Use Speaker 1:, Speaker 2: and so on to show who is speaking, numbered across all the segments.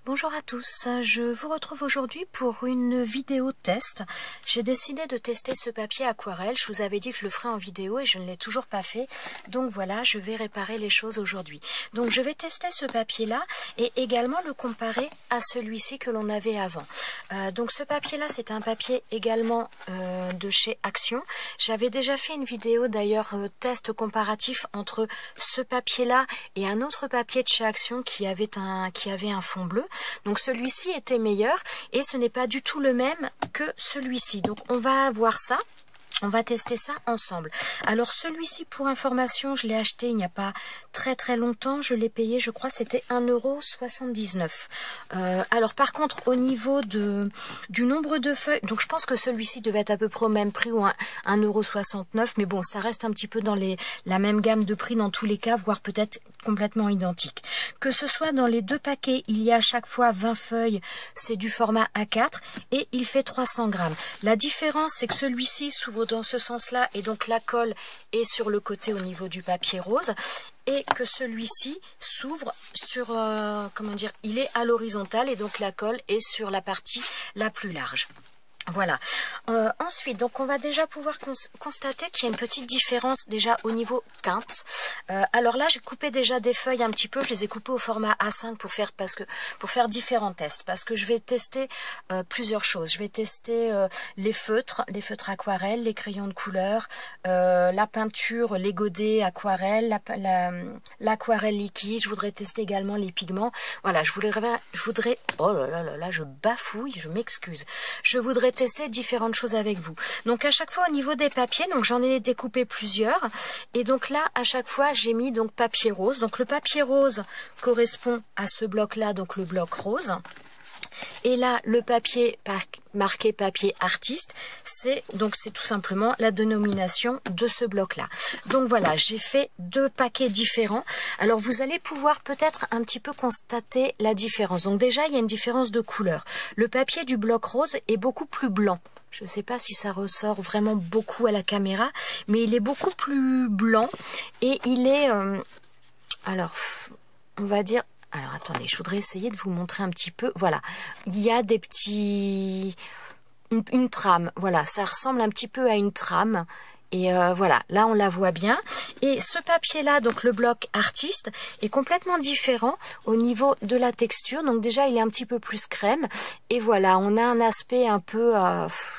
Speaker 1: Bonjour à tous, je vous retrouve aujourd'hui pour une vidéo test. J'ai décidé de tester ce papier aquarelle, je vous avais dit que je le ferais en vidéo et je ne l'ai toujours pas fait. Donc voilà, je vais réparer les choses aujourd'hui. Donc je vais tester ce papier là et également le comparer à celui-ci que l'on avait avant. Donc ce papier là c'est un papier également de chez Action. J'avais déjà fait une vidéo d'ailleurs test comparatif entre ce papier là et un autre papier de chez Action qui avait un fond bleu. Donc celui-ci était meilleur et ce n'est pas du tout le même que celui-ci. Donc on va voir ça. On va tester ça ensemble. Alors celui-ci, pour information, je l'ai acheté il n'y a pas très longtemps. Je l'ai payé, je crois, c'était 1,79 €. Alors par contre, au niveau du nombre de feuilles, donc je pense que celui-ci devait être à peu près au même prix ou 1,69 €. Mais bon, ça reste un petit peu dans la même gamme de prix dans tous les cas, voire peut-être complètement identique. Que ce soit dans les deux paquets, il y a à chaque fois 20 feuilles. C'est du format A4 et il fait 300 grammes. La différence, c'est que celui-ci s'ouvre dans ce sens-là et donc la colle est sur le côté au niveau du papier rose et que celui-ci s'ouvre sur, comment dire, il est à l'horizontale et donc la colle est sur la partie la plus large. Voilà. Ensuite, donc on va déjà pouvoir constater qu'il y a une petite différence déjà au niveau teinte. Alors là, j'ai coupé déjà des feuilles un petit peu. Je les ai coupées au format A5 pour faire différents tests. Parce que je vais tester plusieurs choses. Je vais tester les feutres aquarelles, les crayons de couleur, la peinture, les godets aquarelles, l'aquarelle liquide. Je voudrais tester également les pigments. Voilà, je voudrais. Oh là, je bafouille. Je m'excuse. Je voudrais tester différentes choses avec vous. Donc à chaque fois au niveau des papiers, donc j'en ai découpé plusieurs et donc là à chaque fois j'ai mis donc papier rose. Donc le papier rose correspond à ce bloc là, donc le bloc rose. Et là, le papier marqué papier artiste, c'est tout simplement la dénomination de ce bloc-là. Donc voilà, j'ai fait deux paquets différents. Alors vous allez pouvoir peut-être un petit peu constater la différence. Donc déjà, il y a une différence de couleur. Le papier du bloc rose est beaucoup plus blanc. Je ne sais pas si ça ressort vraiment beaucoup à la caméra, mais il est beaucoup plus blanc et il est, alors, on va dire. Alors attendez, je voudrais essayer de vous montrer un petit peu. Voilà, il y a des petits... Une trame, voilà, ça ressemble un petit peu à une trame. Et voilà, là on la voit bien. Et ce papier-là, donc le bloc artiste, est complètement différent au niveau de la texture. Donc déjà, il est un petit peu plus crème. Et voilà, on a un aspect un peu,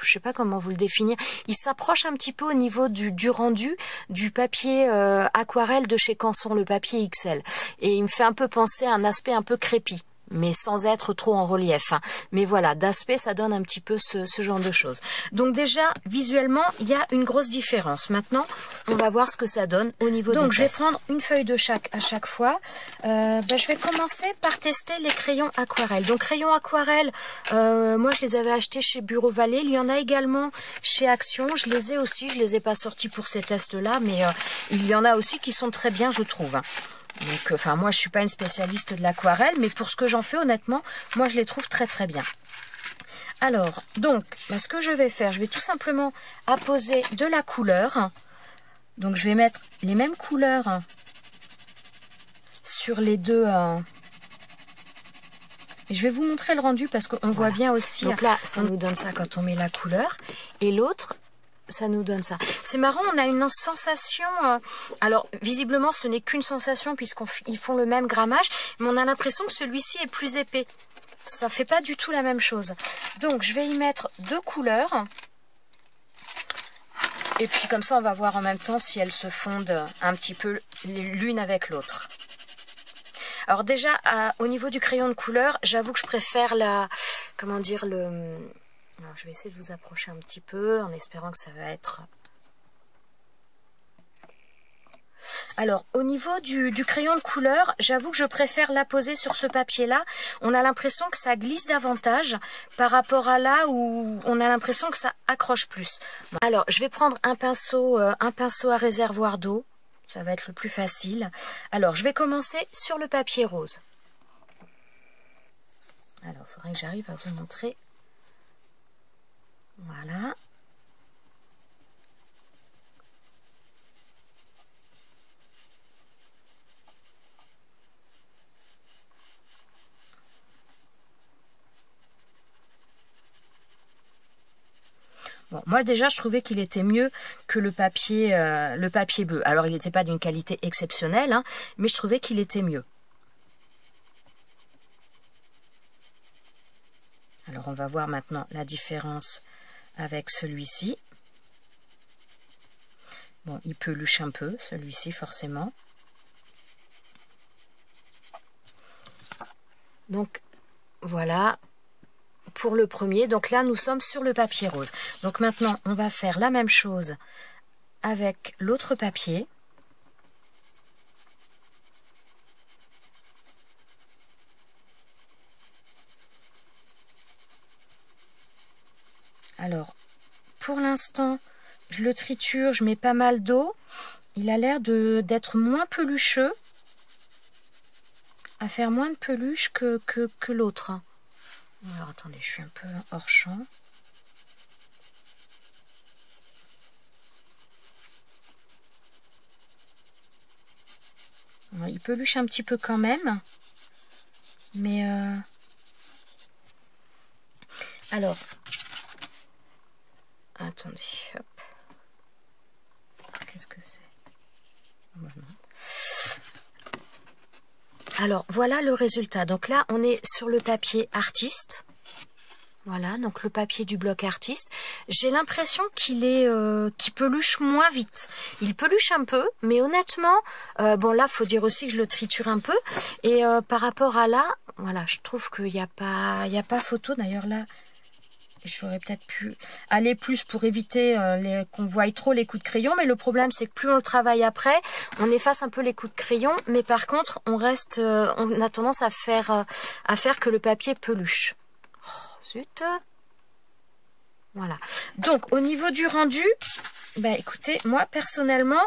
Speaker 1: je sais pas comment vous le définir. Il s'approche un petit peu au niveau du rendu du papier aquarelle de chez Canson, le papier XL. Et il me fait un peu penser à un aspect un peu crépi, mais sans être trop en relief. Mais voilà, d'aspect, ça donne un petit peu ce genre de choses. Donc déjà, visuellement, il y a une grosse différence. Maintenant, on va voir ce que ça donne au niveau des tests. Donc, je vais prendre une feuille de chaque à chaque fois. Je vais commencer par tester les crayons aquarelles. Donc, crayons aquarelles, moi, je les avais achetés chez Bureau Vallée. Il y en a également chez Action. Je les ai aussi. Je les ai pas sortis pour ces tests-là, mais il y en a aussi qui sont très bien, je trouve. Donc, enfin, moi, je suis pas une spécialiste de l'aquarelle, mais pour ce que j'en fais, honnêtement, moi, je les trouve très bien. Alors, donc, ce que je vais faire, je vais tout simplement apposer de la couleur. Donc, je vais mettre les mêmes couleurs sur les deux. Et je vais vous montrer le rendu parce qu'on voit bien aussi. Donc là, ça nous donne ça quand on met la couleur. Et l'autre, ça nous donne ça. C'est marrant, on a une sensation, alors visiblement ce n'est qu'une sensation puisqu'ils font le même grammage, mais on a l'impression que celui-ci est plus épais. Ça fait pas du tout la même chose. Donc je vais y mettre deux couleurs. Et puis comme ça on va voir en même temps si elles se fondent un petit peu l'une avec l'autre. Alors déjà, au niveau du crayon de couleur, j'avoue que je préfère comment dire, alors, je vais essayer de vous approcher un petit peu en espérant que ça va être... Alors, au niveau du crayon de couleur, j'avoue que je préfère l'apposer sur ce papier-là. On a l'impression que ça glisse davantage par rapport à là où on a l'impression que ça accroche plus. Alors, je vais prendre un pinceau à réservoir d'eau. Ça va être le plus facile. Alors, je vais commencer sur le papier rose. Alors, il faudrait que j'arrive à vous montrer. Voilà. Bon, moi déjà je trouvais qu'il était mieux que le papier bleu. Alors il n'était pas d'une qualité exceptionnelle, hein, mais je trouvais qu'il était mieux. Alors on va voir maintenant la différence avec celui-ci. Bon, il peluche un peu, celui-ci forcément. Donc voilà pour le premier. Donc là nous sommes sur le papier rose. Donc maintenant on va faire la même chose avec l'autre papier. Alors pour l'instant je le triture, je mets pas mal d'eau. Il a l'air d'être moins pelucheux, à faire moins de peluche que l'autre. Alors attendez, je suis un peu hors champ. Alors, il peluche un petit peu quand même. Mais alors, attendez, hop. Qu'est-ce que c'est? Alors, voilà le résultat. Donc là, on est sur le papier artiste. Voilà, donc le papier du bloc artiste. J'ai l'impression qu'il peluche moins vite. Il peluche un peu, mais honnêtement, bon là, faut dire aussi que je le triture un peu. Et par rapport à là, voilà, je trouve qu'il n'y a pas photo. D'ailleurs là, j'aurais peut-être pu aller plus pour éviter qu'on voie trop les coups de crayon. Mais le problème, c'est que plus on le travaille après, on efface un peu les coups de crayon. Mais par contre, on a tendance à faire que le papier peluche. Oh, zut. Voilà. Donc, au niveau du rendu, bah, écoutez, moi, personnellement,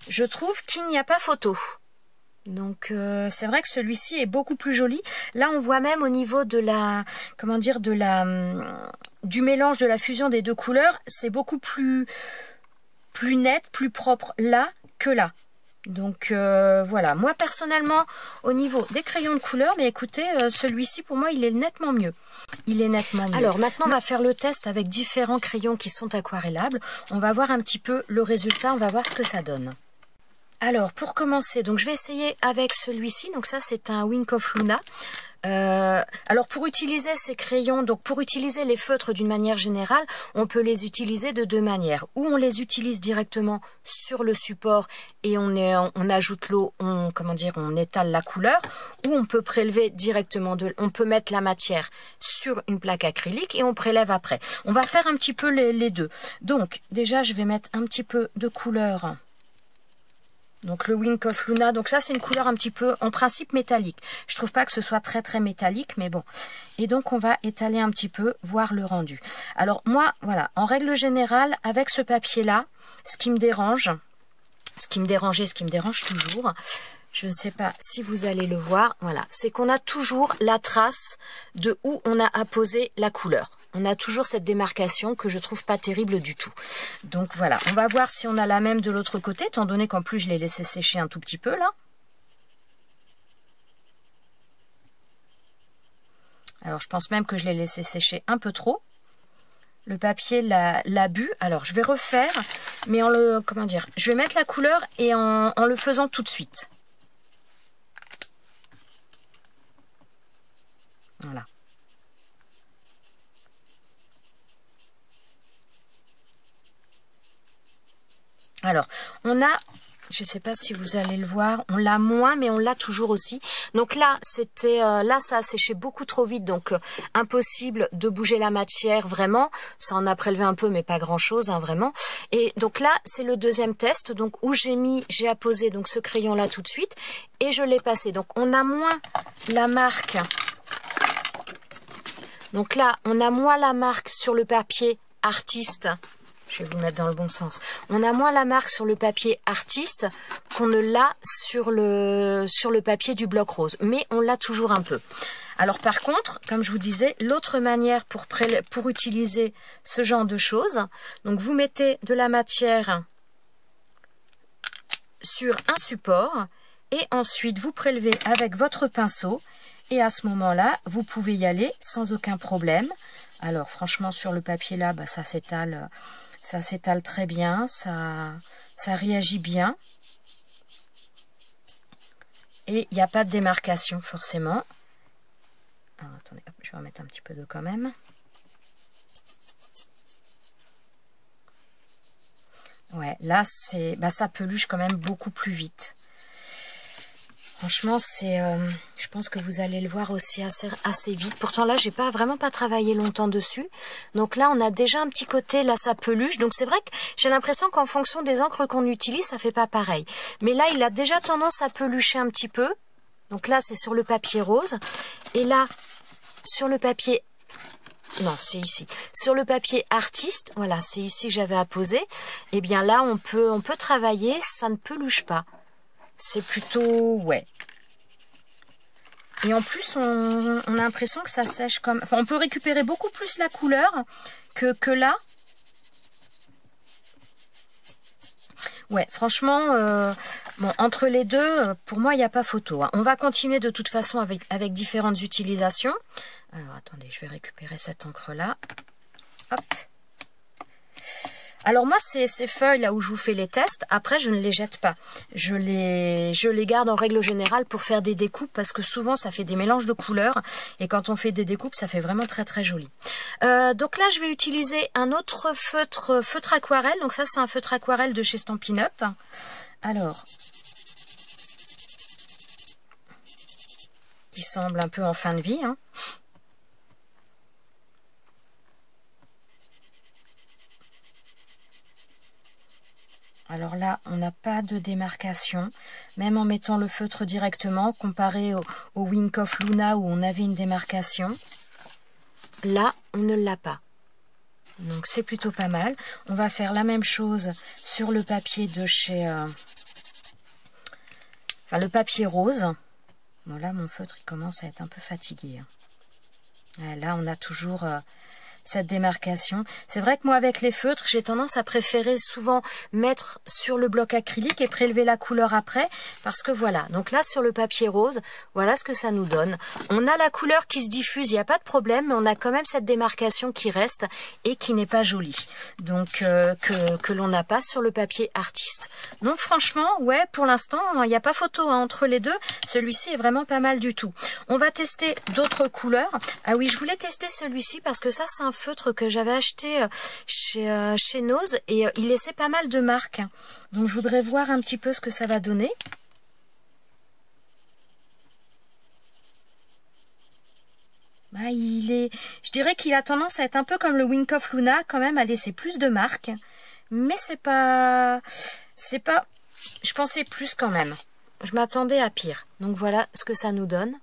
Speaker 1: je trouve qu'il n'y a pas photo. Donc c'est vrai que celui-ci est beaucoup plus joli. Là on voit même au niveau de la, comment dire, du mélange de la fusion des deux couleurs, c'est beaucoup plus net, plus propre là que là. Donc voilà, moi personnellement au niveau des crayons de couleur, mais écoutez, celui-ci pour moi il est nettement mieux. Il est nettement mieux. Alors maintenant on va faire le test avec différents crayons qui sont aquarellables. On va voir un petit peu le résultat, on va voir ce que ça donne. Alors, pour commencer, donc je vais essayer avec celui-ci. Donc ça, c'est un Wink of Luna. Alors, pour utiliser ces crayons, donc pour utiliser les feutres d'une manière générale, on peut les utiliser de deux manières. Ou on les utilise directement sur le support et on ajoute l'eau, on étale la couleur. Ou on peut prélever directement, on peut mettre la matière sur une plaque acrylique et on prélève après. On va faire un petit peu les deux. Donc, déjà, je vais mettre un petit peu de couleur. Donc le Wink of Luna, donc ça c'est une couleur un petit peu en principe métallique. Je trouve pas que ce soit très métallique, mais bon. Et donc on va étaler un petit peu, voir le rendu. Alors moi, voilà, en règle générale, avec ce papier-là, ce qui me dérange toujours, je ne sais pas si vous allez le voir, voilà, c'est qu'on a toujours la trace de où on a apposé la couleur. On a toujours cette démarcation que je trouve pas terrible du tout. Donc voilà, on va voir si on a la même de l'autre côté, étant donné qu'en plus je l'ai laissé sécher un tout petit peu là. Alors je pense même que je l'ai laissé sécher un peu trop. Le papier l'a bu. Alors je vais refaire, mais je vais mettre la couleur et en le faisant tout de suite. Voilà. Alors, on a, je ne sais pas si vous allez le voir, on l'a moins, mais on l'a toujours aussi. Donc là, là ça a séché beaucoup trop vite, donc impossible de bouger la matière vraiment. Ça en a prélevé un peu, mais pas grand-chose, hein, vraiment. Et donc là, c'est le deuxième test, donc où j'ai apposé donc ce crayon-là tout de suite, et je l'ai passé. Donc on a moins la marque. Donc là, on a moins la marque sur le papier artiste. Je vais vous mettre dans le bon sens. On a moins la marque sur le papier artiste qu'on ne l'a sur le papier du bloc rose. Mais on l'a toujours un peu. Alors par contre, comme je vous disais, l'autre manière pour utiliser ce genre de choses, donc vous mettez de la matière sur un support Et ensuite, vous prélevez avec votre pinceau. Et à ce moment-là, vous pouvez y aller sans aucun problème. Alors, franchement, sur le papier là, bah, ça s'étale très bien. Ça réagit bien. Et il n'y a pas de démarcation, forcément. Alors, attendez, hop, je vais remettre un petit peu d'eau quand même. Ouais, là, ça peluche quand même beaucoup plus vite. Franchement, je pense que vous allez le voir aussi assez vite. Pourtant, là, j'ai vraiment pas travaillé longtemps dessus. Donc là, on a déjà un petit côté, là, ça peluche. Donc c'est vrai que j'ai l'impression qu'en fonction des encres qu'on utilise, ça fait pas pareil. Mais là, il a déjà tendance à pelucher un petit peu. Donc là, c'est sur le papier rose. Et là, sur le papier... Non, c'est ici. Sur le papier artiste, voilà, c'est ici que j'avais apposé. Et bien là, on peut travailler, ça ne peluche pas. C'est plutôt... ouais. Et en plus, on a l'impression que ça sèche comme... Enfin, on peut récupérer beaucoup plus la couleur que là. Ouais, franchement, bon, entre les deux, pour moi, il n'y a pas photo. Hein. On va continuer de toute façon avec différentes utilisations. Alors, attendez, je vais récupérer cette encre-là. Hop. Alors moi, ces feuilles là où je vous fais les tests, après je ne les jette pas. Je les garde en règle générale pour faire des découpes parce que souvent ça fait des mélanges de couleurs et quand on fait des découpes, ça fait vraiment très très joli. Donc là, je vais utiliser un autre feutre aquarelle. Donc ça, c'est un feutre aquarelle de chez Stampin' Up. Alors, qui semble un peu en fin de vie, hein. Alors là, on n'a pas de démarcation, même en mettant le feutre directement, comparé au Wink of Luna où on avait une démarcation. Là, on ne l'a pas. Donc c'est plutôt pas mal. On va faire la même chose sur le papier de chez... Enfin, le papier rose. Bon, là, mon feutre, il commence à être un peu fatigué. Hein. Là, on a toujours... cette démarcation. C'est vrai que moi, avec les feutres, j'ai tendance à préférer souvent mettre sur le bloc acrylique et prélever la couleur après, parce que voilà. Donc là, sur le papier rose, voilà ce que ça nous donne. On a la couleur qui se diffuse, il n'y a pas de problème, mais on a quand même cette démarcation qui reste et qui n'est pas jolie. Donc, que l'on n'a pas sur le papier artiste. Donc, franchement, ouais, pour l'instant, il n'y a pas photo hein, entre les deux. Celui-ci est vraiment pas mal du tout. On va tester d'autres couleurs. Ah oui, je voulais tester celui-ci parce que ça, c'est un feutre que j'avais acheté chez Nose et il laissait pas mal de marques. Donc je voudrais voir un petit peu ce que ça va donner. Bah, je dirais qu'il a tendance à être un peu comme le Wink of Luna, quand même à laisser plus de marques. Mais c'est pas... Je pensais plus quand même. Je m'attendais à pire. Donc voilà ce que ça nous donne.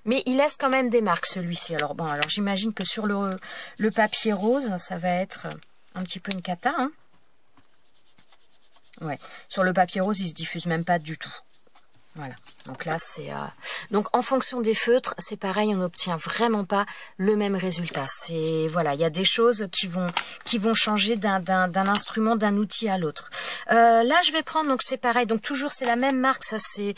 Speaker 1: Mais il laisse quand même des marques celui-ci. Alors bon, alors j'imagine que sur le papier rose, ça va être un petit peu une cata. Hein. Ouais, sur le papier rose, il se diffuse même pas du tout. Voilà, donc là c'est... Donc en fonction des feutres, c'est pareil, on n'obtient vraiment pas le même résultat. C'est voilà, il y a des choses qui vont changer d'un instrument, d'un outil à l'autre. Là je vais prendre, donc c'est pareil, donc toujours c'est la même marque, ça c'est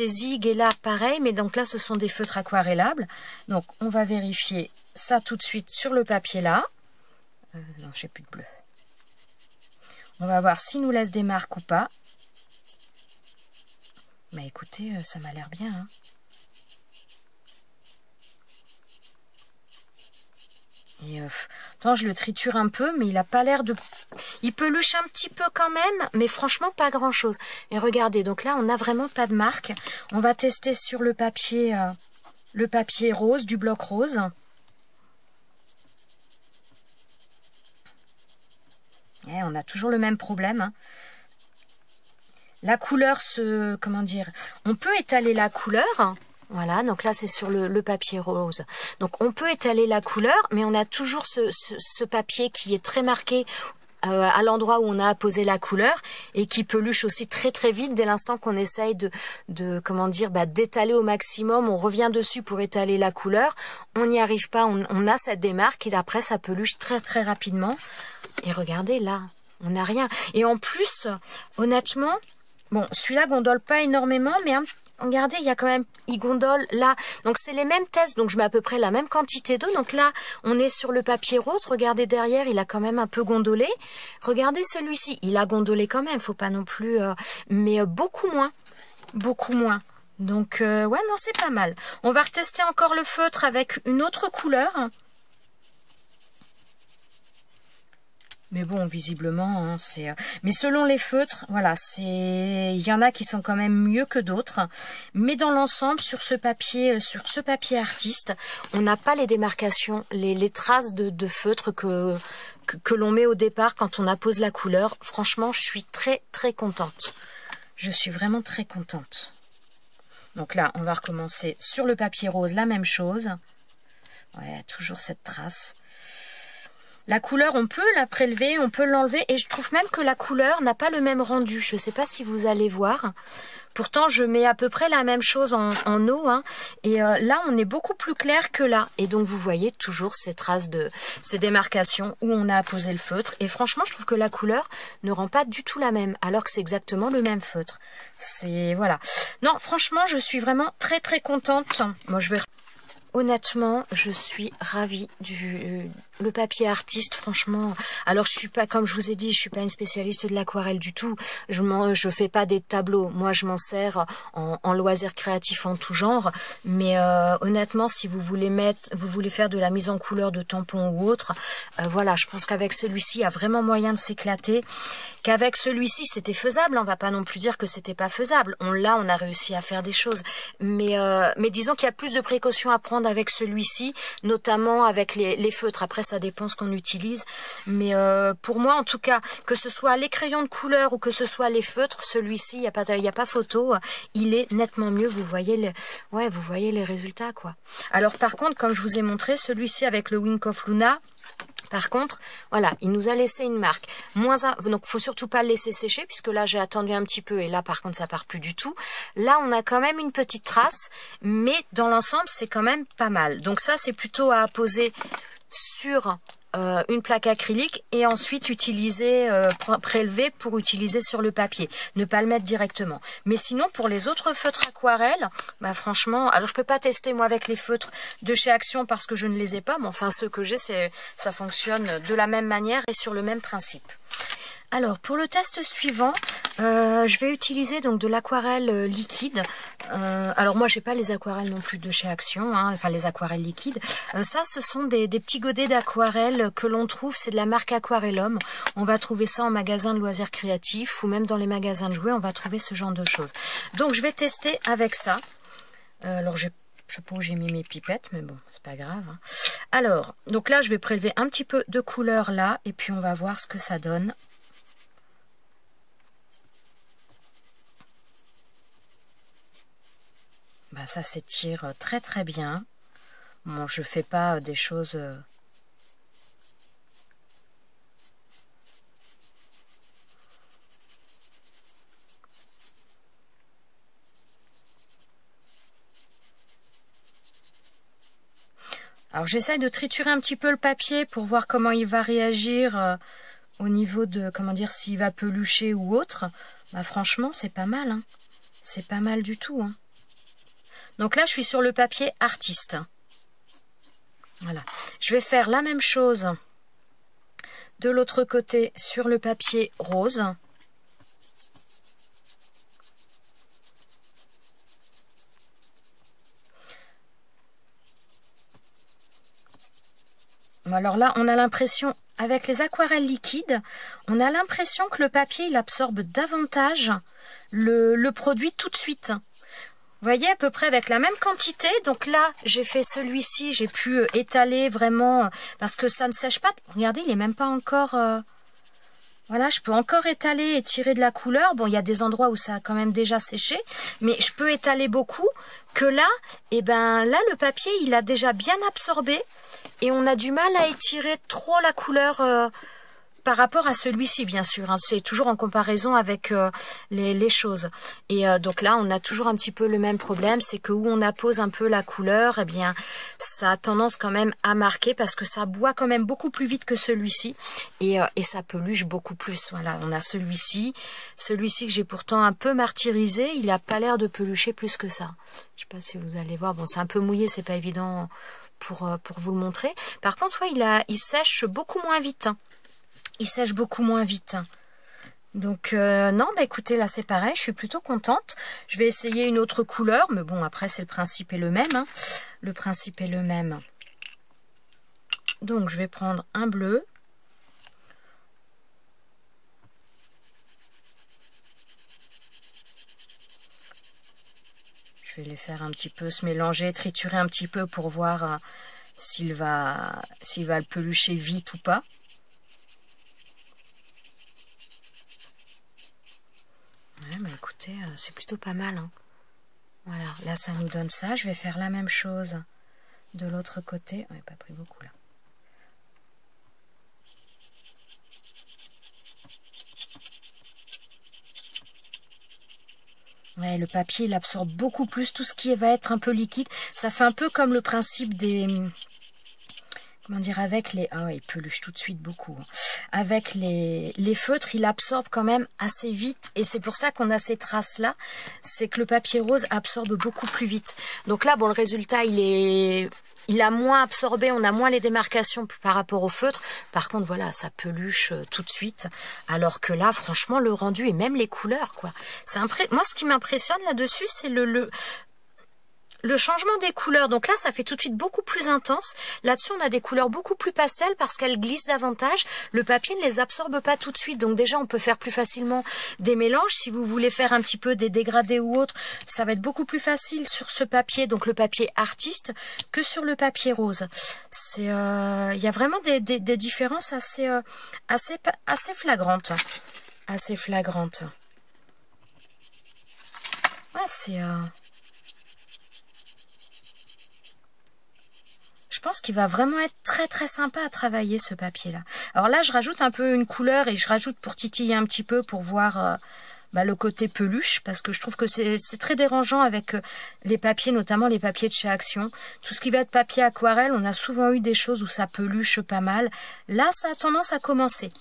Speaker 1: Zig et là pareil, mais donc là ce sont des feutres aquarellables. Donc on va vérifier ça tout de suite sur le papier là. Non, j'ai plus de bleu. On va voir s'il nous laisse des marques ou pas. Bah écoutez, ça m'a l'air bien. Hein. Et attends, je le triture un peu, mais il a pas l'air de... Il peluche un petit peu quand même, mais franchement pas grand chose. Et regardez, donc là on n'a vraiment pas de marque. On va tester sur le papier rose, du bloc rose. Et on a toujours le même problème. Hein. La couleur comment dire, on peut étaler la couleur, voilà, donc là c'est sur le papier rose. Donc on peut étaler la couleur, mais on a toujours ce papier qui est très marqué à l'endroit où on a apposé la couleur et qui peluche aussi très très vite dès l'instant qu'on essaye comment dire, d'étaler au maximum. On revient dessus pour étaler la couleur, on n'y arrive pas, on a cette démarque et après ça peluche très très rapidement. Et regardez là, on n'a rien. Et en plus, honnêtement... Bon, celui-là gondole pas énormément, mais regardez, il y a quand même, il gondole là. Donc c'est les mêmes tests, donc je mets à peu près la même quantité d'eau. Donc là, on est sur le papier rose. Regardez derrière, il a quand même un peu gondolé. Regardez celui-ci, il a gondolé quand même, faut pas non plus, mais beaucoup moins. Beaucoup moins. Donc ouais, non, c'est pas mal. On va retester encore le feutre avec une autre couleur. Mais bon, visiblement, hein, c'est... Mais selon les feutres, voilà, c'est... Il y en a qui sont quand même mieux que d'autres. Mais dans l'ensemble, sur ce papier artiste, on n'a pas les démarcations, les traces de feutre que l'on met au départ quand on appose la couleur. Franchement, je suis très, très contente. Je suis vraiment très contente. Donc là, on va recommencer sur le papier rose, la même chose. Ouais, toujours cette trace. La couleur, on peut la prélever, on peut l'enlever. Et je trouve même que la couleur n'a pas le même rendu. Je ne sais pas si vous allez voir. Pourtant, je mets à peu près la même chose en eau. Hein. Et là, on est beaucoup plus clair que là. Et donc, vous voyez toujours ces traces ces démarcations où on a apposé le feutre. Et franchement, je trouve que la couleur ne rend pas du tout la même. Alors que c'est exactement le même feutre. C'est... Voilà. Non, franchement, je suis vraiment très, très contente. Moi, je vais... Honnêtement, je suis ravie le papier artiste, franchement. Alors, je suis pas, comme je vous ai dit, je suis pas une spécialiste de l'aquarelle du tout. Je fais pas des tableaux. Moi, je m'en sers en loisirs créatifs en tout genre. Mais honnêtement, si vous voulez faire de la mise en couleur de tampons ou autre, voilà, je pense qu'avec celui-ci, il y a vraiment moyen de s'éclater. Qu'avec celui-ci, c'était faisable. On va pas non plus dire que c'était pas faisable. On a réussi à faire des choses. Mais disons qu'il y a plus de précautions à prendre avec celui-ci, notamment avec les feutres. Après, ça dépend ce qu'on utilise. Mais pour moi, en tout cas, que ce soit les crayons de couleur ou que ce soit les feutres, celui-ci, il n'y a pas photo. Il est nettement mieux. Vous voyez les résultats, quoi. Alors, par contre, comme je vous ai montré, celui-ci avec le Wink of Luna, par contre, voilà, il nous a laissé une marque. Donc, faut surtout pas le laisser sécher, puisque là, j'ai attendu un petit peu, et là, par contre, ça part plus du tout. Là, on a quand même une petite trace, mais dans l'ensemble, c'est quand même pas mal. Donc ça, c'est plutôt à apposer sur une plaque acrylique et ensuite prélever pour utiliser sur le papier. Ne pas le mettre directement. Mais sinon, pour les autres feutres aquarelles, bah franchement, alors je peux pas tester moi avec les feutres de chez Action parce que je ne les ai pas, mais enfin ceux que j'ai, ça fonctionne de la même manière et sur le même principe. Alors, pour le test suivant, je vais utiliser donc de l'aquarelle liquide. Alors moi, j'ai pas les aquarelles non plus de chez Action, hein, enfin les aquarelles liquides. Ça, ce sont des petits godets d'aquarelle que l'on trouve, c'est de la marque Aquarellum. On va trouver ça en magasin de loisirs créatifs ou même dans les magasins de jouets, on va trouver ce genre de choses. Donc, je vais tester avec ça. Alors, je sais pas où j'ai mis mes pipettes, mais bon, c'est pas grave. Hein. Alors, donc là, je vais prélever un petit peu de couleur là, et puis on va voir ce que ça donne. Bah, ça s'étire très très bien. Bon, je fais pas des choses... Alors j'essaye de triturer un petit peu le papier pour voir comment il va réagir au niveau de, comment dire, s'il va pelucher ou autre. Bah franchement, c'est pas mal. Hein. C'est pas mal du tout. Hein. Donc là, je suis sur le papier artiste. Voilà. Je vais faire la même chose de l'autre côté sur le papier rose. Alors là, on a l'impression, avec les aquarelles liquides, on a l'impression que le papier, il absorbe davantage le produit tout de suite. Vous voyez, à peu près avec la même quantité. Donc là, j'ai fait celui-ci, j'ai pu étaler vraiment, parce que ça ne sèche pas. Regardez, il n'est même pas encore... Voilà, je peux encore étaler et tirer de la couleur. Bon, il y a des endroits où ça a quand même déjà séché, mais je peux étaler beaucoup. Que là, eh ben là, le papier, il a déjà bien absorbé et on a du mal à étirer trop la couleur par rapport à celui-ci, bien sûr. Hein, c'est toujours en comparaison avec les choses. Et donc là, on a toujours un petit peu le même problème. C'est que où on appose un peu la couleur, eh bien, ça a tendance quand même à marquer parce que ça boit quand même beaucoup plus vite que celui-ci. Et ça peluche beaucoup plus. Voilà, on a celui-ci. Celui-ci que j'ai pourtant un peu martyrisé, il n'a pas l'air de pelucher plus que ça. Je sais pas si vous allez voir. Bon, c'est un peu mouillé, c'est pas évident pour vous le montrer. Par contre, ouais, il sèche beaucoup moins vite. Hein. Il sèche beaucoup moins vite. Donc, non, bah écoutez, là c'est pareil, je suis plutôt contente. Je vais essayer une autre couleur, mais bon, après, c'est le principe est le même. Hein. Le principe est le même. Donc, je vais prendre un bleu. Je vais les faire un petit peu se mélanger, triturer un petit peu pour voir s'il va le pelucher vite ou pas. Ouais, bah écoutez, c'est plutôt pas mal. Hein. Voilà, là ça nous donne ça. Je vais faire la même chose de l'autre côté. On n'a pas pris beaucoup là. Ouais, le papier, il absorbe beaucoup plus tout ce qui va être un peu liquide. Ça fait un peu comme le principe des... Comment dire, avec les... Ah ouais, il peluche tout de suite beaucoup. Hein. Avec les feutres, il absorbe quand même assez vite. Et c'est pour ça qu'on a ces traces-là. C'est que le papier rose absorbe beaucoup plus vite. Donc là, bon, le résultat, il a moins absorbé, on a moins les démarcations par rapport au feutre. Par contre, voilà, ça peluche tout de suite. Alors que là, franchement, le rendu et même les couleurs, quoi. Moi, ce qui m'impressionne là-dessus, c'est le changement des couleurs. Donc là, ça fait tout de suite beaucoup plus intense. Là-dessus, on a des couleurs beaucoup plus pastel parce qu'elles glissent davantage. Le papier ne les absorbe pas tout de suite. Donc déjà, on peut faire plus facilement des mélanges. Si vous voulez faire un petit peu des dégradés ou autre, ça va être beaucoup plus facile sur ce papier, donc le papier artiste, que sur le papier rose. Il y a vraiment des différences assez flagrantes. Assez flagrantes. Ouais, c'est... Je pense qu'il va vraiment être très très sympa à travailler ce papier là. Alors là je rajoute un peu une couleur et je rajoute pour titiller un petit peu pour voir le côté peluche parce que je trouve que c'est très dérangeant avec les papiers, notamment les papiers de chez Action. Tout ce qui va être papier aquarelle, on a souvent eu des choses où ça peluche pas mal. Là ça a tendance à commencer.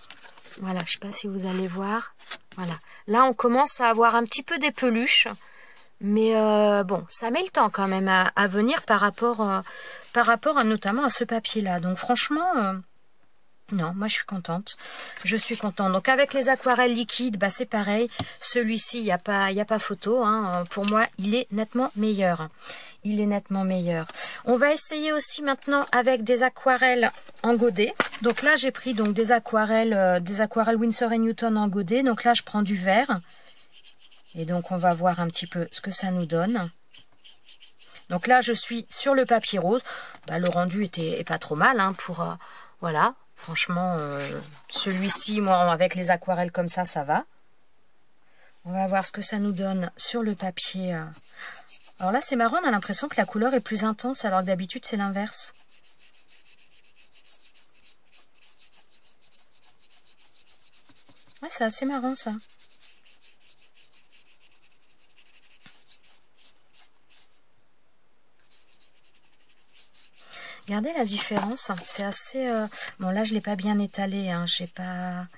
Speaker 1: Voilà, je sais pas si vous allez voir. Voilà, là on commence à avoir un petit peu des peluches. Mais bon, ça met le temps quand même à venir par rapport notamment à ce papier-là. Donc franchement, non, moi je suis contente. Je suis contente. Donc avec les aquarelles liquides, bah, c'est pareil. Celui-ci, il n'y a pas photo. Hein. Pour moi, il est nettement meilleur. Il est nettement meilleur. On va essayer aussi maintenant avec des aquarelles en godet. Donc là, j'ai pris donc des aquarelles Winsor & Newton en godet. Donc là, je prends du vert. Et donc, on va voir un petit peu ce que ça nous donne. Donc là, je suis sur le papier rose. Bah, le rendu est pas trop mal. Hein, voilà, franchement, celui-ci, moi, avec les aquarelles comme ça, ça va. On va voir ce que ça nous donne sur le papier. Alors là, c'est marrant, on a l'impression que la couleur est plus intense, alors que d'habitude, c'est l'inverse. Ouais, c'est assez marrant, ça. Regardez la différence, c'est assez... Bon là je ne l'ai pas bien étalé, hein. J'ai pas...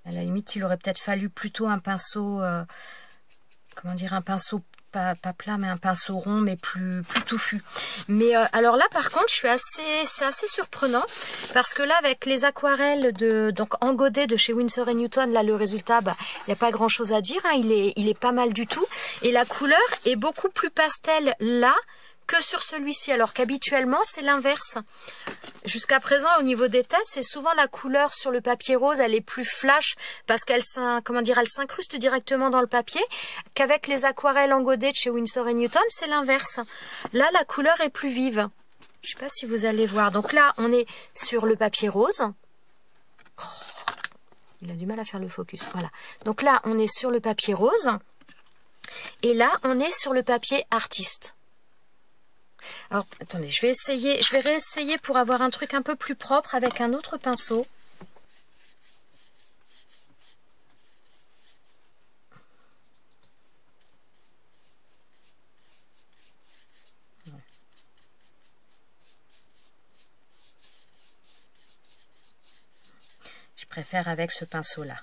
Speaker 1: À la limite il aurait peut-être fallu plutôt un pinceau... Comment dire, un pinceau pas plat mais un pinceau rond mais plus touffu. Mais alors là par contre c'est assez surprenant parce que là avec les aquarelles donc en godet de chez Winsor & Newton, là le résultat, il n'y a pas grand chose à dire, hein, il est pas mal du tout et la couleur est beaucoup plus pastel là que sur celui-ci, alors qu'habituellement c'est l'inverse. Jusqu'à présent au niveau des tests, c'est souvent la couleur sur le papier rose, elle est plus flash parce qu'elle s'incruste directement dans le papier, qu'avec les aquarelles en godet de chez Winsor & Newton, c'est l'inverse. Là la couleur est plus vive. Je sais pas si vous allez voir. Donc là on est sur le papier rose. Oh, il a du mal à faire le focus. Voilà. Donc là on est sur le papier rose et là on est sur le papier artiste. Alors, attendez, je vais réessayer pour avoir un truc un peu plus propre avec un autre pinceau. Je préfère avec ce pinceau-là.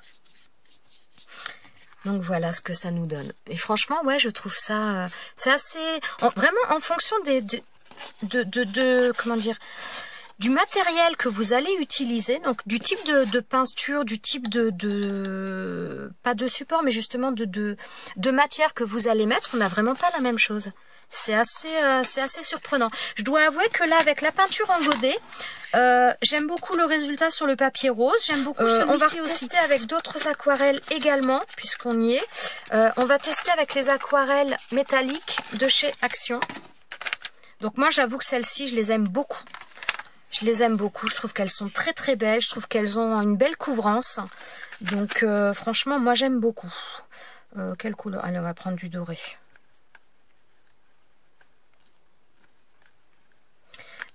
Speaker 1: Donc voilà ce que ça nous donne. Et franchement, ouais, je trouve ça, c'est assez, vraiment en fonction comment dire, du matériel que vous allez utiliser, donc du type de peinture, du type pas de support, mais justement de matière que vous allez mettre, on n'a vraiment pas la même chose. C'est assez surprenant. Je dois avouer que là, avec la peinture en godet, j'aime beaucoup le résultat sur le papier rose. J'aime beaucoup celui-ci aussi. On va tester avec d'autres aquarelles également, puisqu'on y est. On va tester avec les aquarelles métalliques de chez Action. Donc moi, j'avoue que celles-ci, je les aime beaucoup. Je les aime beaucoup. Je trouve qu'elles sont très très belles. Je trouve qu'elles ont une belle couvrance. Donc franchement, moi, j'aime beaucoup. Quelle couleur? Allez, on va prendre du doré.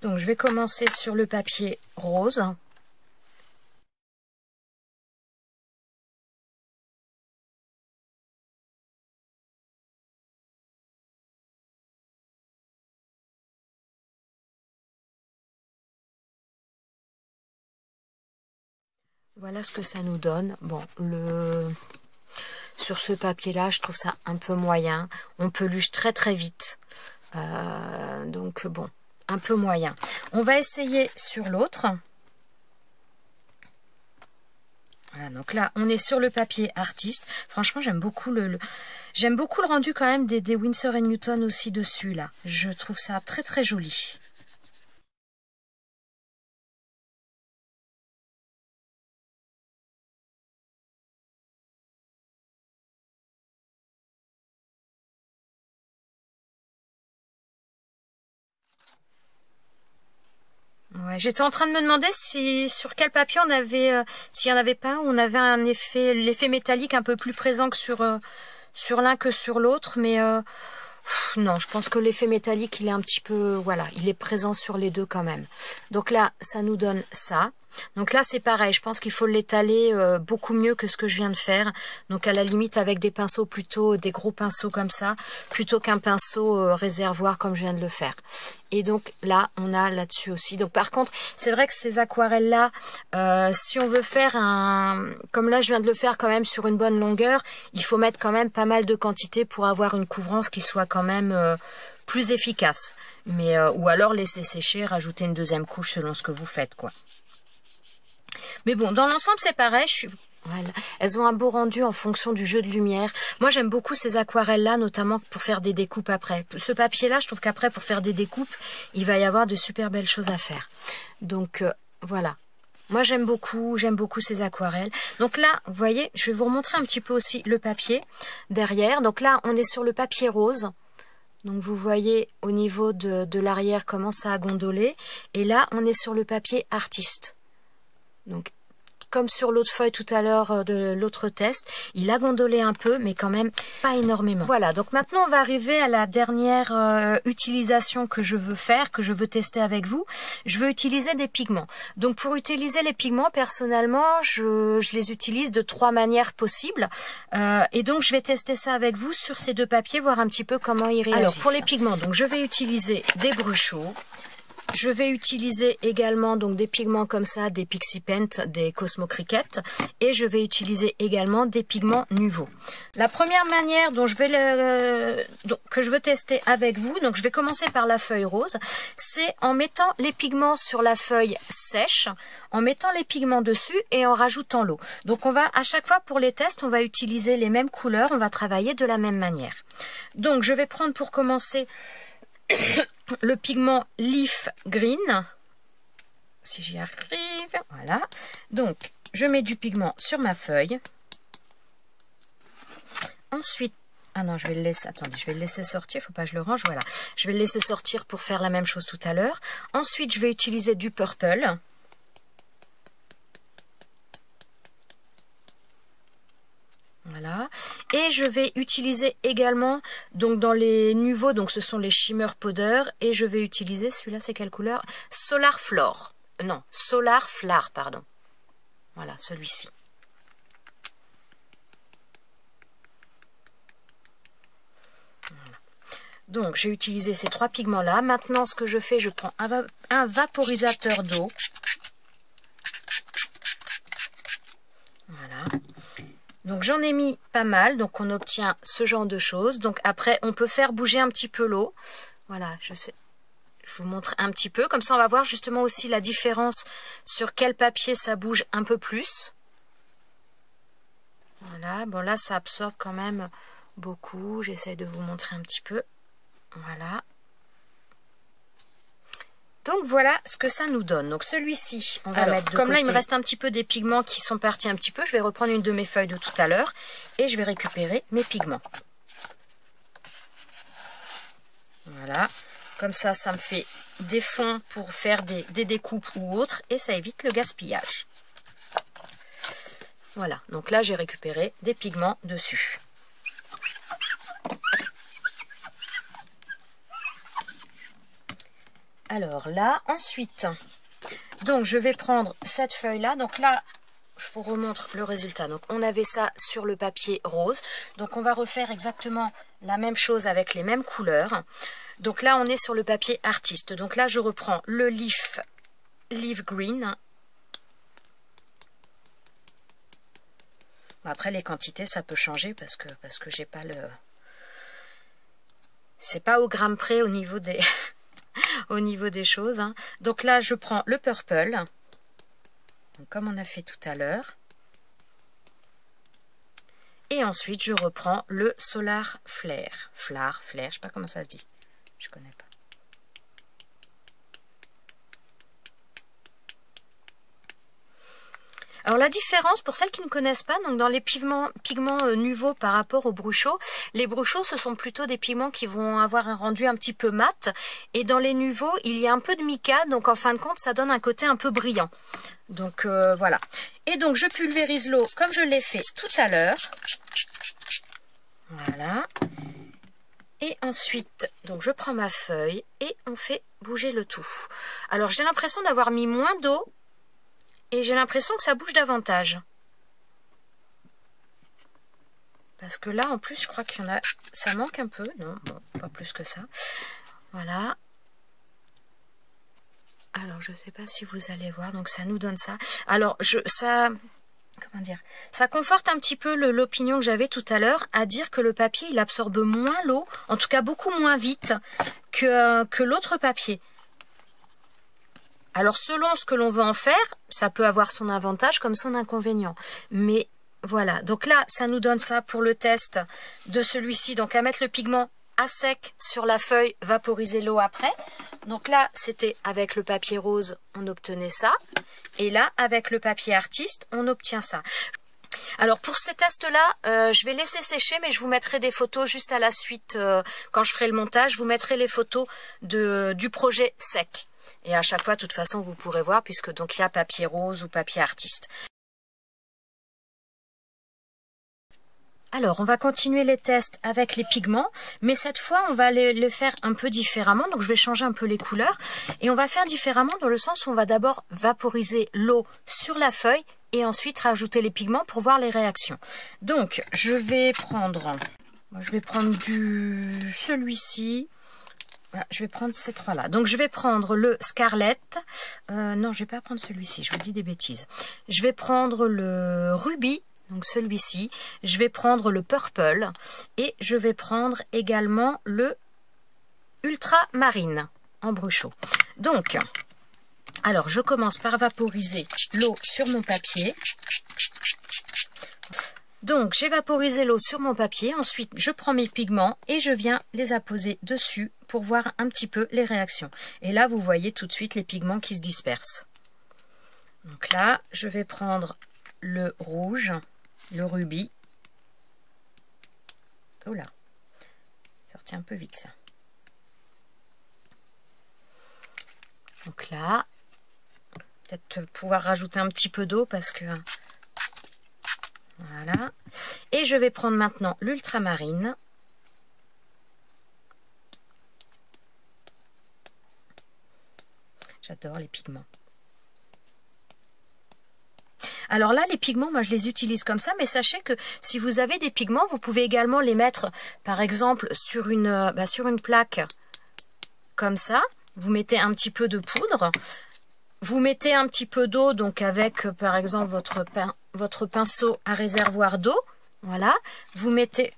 Speaker 1: Donc, je vais commencer sur le papier rose. Voilà ce que ça nous donne. Bon, sur ce papier-là, je trouve ça un peu moyen. On peluche très très vite. Donc, bon, un peu moyen. On va essayer sur l'autre. Voilà, donc là, on est sur le papier artiste. Franchement, j'aime beaucoup j'aime beaucoup le rendu quand même des Winsor & Newton aussi dessus, là. Je trouve ça très très joli. Ouais, j'étais en train de me demander sur quel papier on avait, s'il n'y en avait pas un, où on avait l'effet métallique un peu plus présent que sur l'un que sur l'autre, mais non, je pense que l'effet métallique, il est un petit peu, voilà, il est présent sur les deux quand même. Donc là, ça nous donne ça. Donc là, c'est pareil, je pense qu'il faut l'étaler beaucoup mieux que ce que je viens de faire. Donc à la limite, avec des pinceaux plutôt, des gros pinceaux comme ça, plutôt qu'un pinceau réservoir comme je viens de le faire. Et donc là, on a là-dessus aussi. Donc par contre, c'est vrai que ces aquarelles-là, si on veut faire comme là, je viens de le faire quand même sur une bonne longueur, il faut mettre quand même pas mal de quantité pour avoir une couvrance qui soit quand même plus efficace. Mais ou alors laisser sécher, rajouter une deuxième couche selon ce que vous faites, quoi. Mais bon, dans l'ensemble, c'est pareil. Voilà. Elles ont un beau rendu en fonction du jeu de lumière. Moi, j'aime beaucoup ces aquarelles-là, notamment pour faire des découpes après. Ce papier-là, je trouve qu'après, pour faire des découpes, il va y avoir de super belles choses à faire. Donc, voilà. Moi, j'aime beaucoup ces aquarelles. Donc là, vous voyez, je vais vous remontrer un petit peu aussi le papier derrière. Donc là, on est sur le papier rose. Donc vous voyez au niveau de l'arrière comment ça a gondolé. Et là, on est sur le papier artiste. Donc, comme sur l'autre feuille tout à l'heure de l'autre test, il a gondolé un peu, mais quand même pas énormément. Voilà, donc maintenant on va arriver à la dernière utilisation que je veux faire, que je veux tester avec vous. Je veux utiliser des pigments. Donc pour utiliser les pigments, personnellement, je les utilise de 3 manières possibles. Et donc je vais tester ça avec vous sur ces deux papiers, voir un petit peu comment ils réagissent. Alors pour les pigments, donc je vais utiliser des brushos. Je vais utiliser également donc des pigments comme ça, des Pixie Paint, des Cosmo Cricket, et je vais utiliser également des pigments Nuvo. La première manière dont que je veux tester avec vous, donc je vais commencer par la feuille rose, c'est en mettant les pigments sur la feuille sèche, en mettant les pigments dessus et en rajoutant l'eau. Donc on va à chaque fois pour les tests, on va utiliser les mêmes couleurs, on va travailler de la même manière. Donc je vais prendre pour commencer le pigment Leaf Green, si j'y arrive, voilà. Donc, je mets du pigment sur ma feuille. Ensuite, ah non, je vais le laisser, attendez, je vais le laisser sortir, il ne faut pas que je le range, voilà. Je vais le laisser sortir pour faire la même chose tout à l'heure. Ensuite, je vais utiliser du purple. Voilà. Et je vais utiliser également, donc dans les nouveaux, donc ce sont les Shimmer Powder, et je vais utiliser, celui-là c'est quelle couleur? Solar Floor. Non, Solar Flare, pardon. Voilà, celui-ci. Voilà. Donc, j'ai utilisé ces 3 pigments-là. Maintenant, ce que je fais, je prends un vaporisateur d'eau. Voilà. Donc, j'en ai mis pas mal. Donc, on obtient ce genre de choses. Donc, après, on peut faire bouger un petit peu l'eau. Voilà, je sais. Je vous montre un petit peu. Comme ça, on va voir justement aussi la différence sur quel papier ça bouge un peu plus. Voilà. Bon, là, ça absorbe quand même beaucoup. J'essaie de vous montrer un petit peu. Voilà. Donc, voilà ce que ça nous donne. Donc, celui-ci, on va mettre de côté. Là, il me reste un petit peu des pigments qui sont partis un petit peu. Je vais reprendre une de mes feuilles de tout à l'heure et je vais récupérer mes pigments. Voilà. Comme ça, ça me fait des fonds pour faire des découpes ou autres et ça évite le gaspillage. Voilà. Donc là, j'ai récupéré des pigments dessus. Alors là, ensuite, donc je vais prendre cette feuille-là. Donc là, je vous remontre le résultat. Donc on avait ça sur le papier rose. Donc on va refaire exactement la même chose avec les mêmes couleurs. Donc là, on est sur le papier artiste. Donc là, je reprends le Leaf Green. Après, les quantités, ça peut changer parce que j'ai pas le... C'est pas au gramme près au niveau des... au niveau des choses. Hein. Donc là, je prends le purple, donc comme on a fait tout à l'heure. Et ensuite, je reprends le Solar Flare. Flare, je sais pas comment ça se dit. Je connais pas. Alors la différence, pour celles qui ne connaissent pas, donc dans les pigments nouveaux par rapport aux bruchaux, les bruchaux ce sont plutôt des pigments qui vont avoir un rendu un petit peu mat. Et dans les nouveaux, il y a un peu de mica, donc en fin de compte, ça donne un côté un peu brillant. Donc voilà. Et donc je pulvérise l'eau comme je l'ai fait tout à l'heure. Voilà. Et ensuite, donc je prends ma feuille et on fait bouger le tout. Alors j'ai l'impression d'avoir mis moins d'eau. Et j'ai l'impression que ça bouge davantage. Parce que là, en plus, je crois qu'il y en a... Ça manque un peu. Non, bon, pas plus que ça. Voilà. Alors, je ne sais pas si vous allez voir. Donc, ça nous donne ça. Alors, comment dire? Ça conforte un petit peu l'opinion que j'avais tout à l'heure à dire que le papier, il absorbe moins l'eau. En tout cas, beaucoup moins vite que l'autre papier. Alors, selon ce que l'on veut en faire, ça peut avoir son avantage comme son inconvénient. Mais voilà, donc là, ça nous donne ça pour le test de celui-ci. Donc, à mettre le pigment à sec sur la feuille, vaporiser l'eau après. Donc là, c'était avec le papier rose, on obtenait ça. Et là, avec le papier artiste, on obtient ça. Alors pour ces tests-là, je vais laisser sécher, mais je vous mettrai des photos juste à la suite. Quand je ferai le montage, je vous mettrai les photos du projet sec. Et à chaque fois, de toute façon, vous pourrez voir, puisque donc il y a papier rose ou papier artiste. Alors, on va continuer les tests avec les pigments, mais cette fois, on va les faire un peu différemment. Donc, je vais changer un peu les couleurs. Et on va faire différemment dans le sens où on va d'abord vaporiser l'eau sur la feuille et ensuite rajouter les pigments pour voir les réactions. Donc, je vais prendre celui-ci. Je vais prendre ces trois-là. Donc, je vais prendre le Scarlet. Non, je ne vais pas prendre celui-ci. Je vous dis des bêtises. Je vais prendre le Ruby. Donc, celui-ci. Je vais prendre le Purple. Et je vais prendre également le Ultramarine en bruchot. Donc, alors, je commence par vaporiser l'eau sur mon papier. Donc, j'ai vaporisé l'eau sur mon papier. Ensuite, je prends mes pigments et je viens les apposer dessus pour voir un petit peu les réactions. Et là, vous voyez tout de suite les pigments qui se dispersent. Donc là, je vais prendre le rouge, le rubis. Oh là, sorti un peu vite ça. Donc là, peut-être pouvoir rajouter un petit peu d'eau parce que... Voilà. Et je vais prendre maintenant l'ultramarine. J'adore les pigments. Alors là, les pigments, moi je les utilise comme ça, mais sachez que si vous avez des pigments, vous pouvez également les mettre, par exemple, sur une plaque comme ça. Vous mettez un petit peu de poudre, vous mettez un petit peu d'eau, donc avec, par exemple, votre pinceau à réservoir d'eau. Voilà, vous mettez...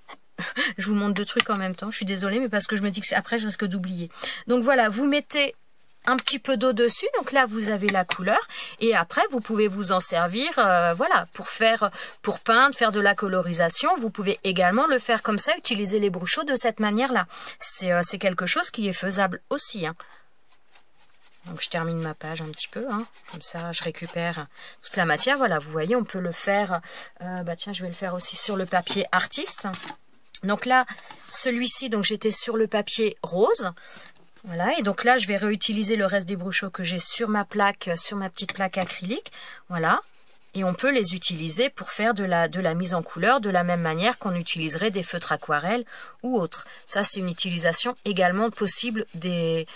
Speaker 1: Je vous montre deux trucs en même temps, je suis désolée, mais parce que je me dis que après je risque d'oublier. Donc voilà, vous mettez un petit peu d'eau dessus, donc là vous avez la couleur, et après vous pouvez vous en servir, voilà, pour peindre, faire de la colorisation. Vous pouvez également le faire comme ça, utiliser les brushos de cette manière-là. C'est quelque chose qui est faisable aussi, hein. Donc je termine ma page un petit peu, hein. Comme ça je récupère toute la matière. Voilà, vous voyez, on peut le faire, tiens, je vais le faire aussi sur le papier artiste. Donc là, celui-ci, donc j'étais sur le papier rose. Voilà, et donc là, je vais réutiliser le reste des brushos que j'ai sur ma plaque, sur ma petite plaque acrylique. Voilà, et on peut les utiliser pour faire de la mise en couleur de la même manière qu'on utiliserait des feutres aquarelles ou autres. Ça, c'est une utilisation également possible des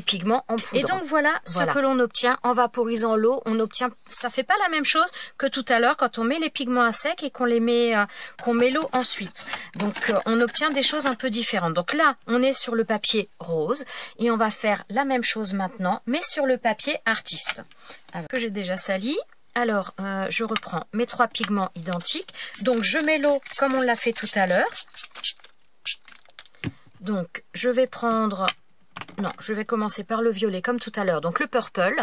Speaker 1: pigments en poudre. Et donc voilà ce que l'on obtient en vaporisant l'eau. On obtient, ça fait pas la même chose que tout à l'heure quand on met les pigments à sec et qu'on met l'eau ensuite. Donc on obtient des choses un peu différentes. Donc là, on est sur le papier rose et on va faire la même chose maintenant, mais sur le papier artiste. Alors que j'ai déjà sali. Alors, je reprends mes 3 pigments identiques. Donc, je mets l'eau comme on l'a fait tout à l'heure. Donc, je vais prendre... Non, je vais commencer par le violet comme tout à l'heure. Donc, le purple.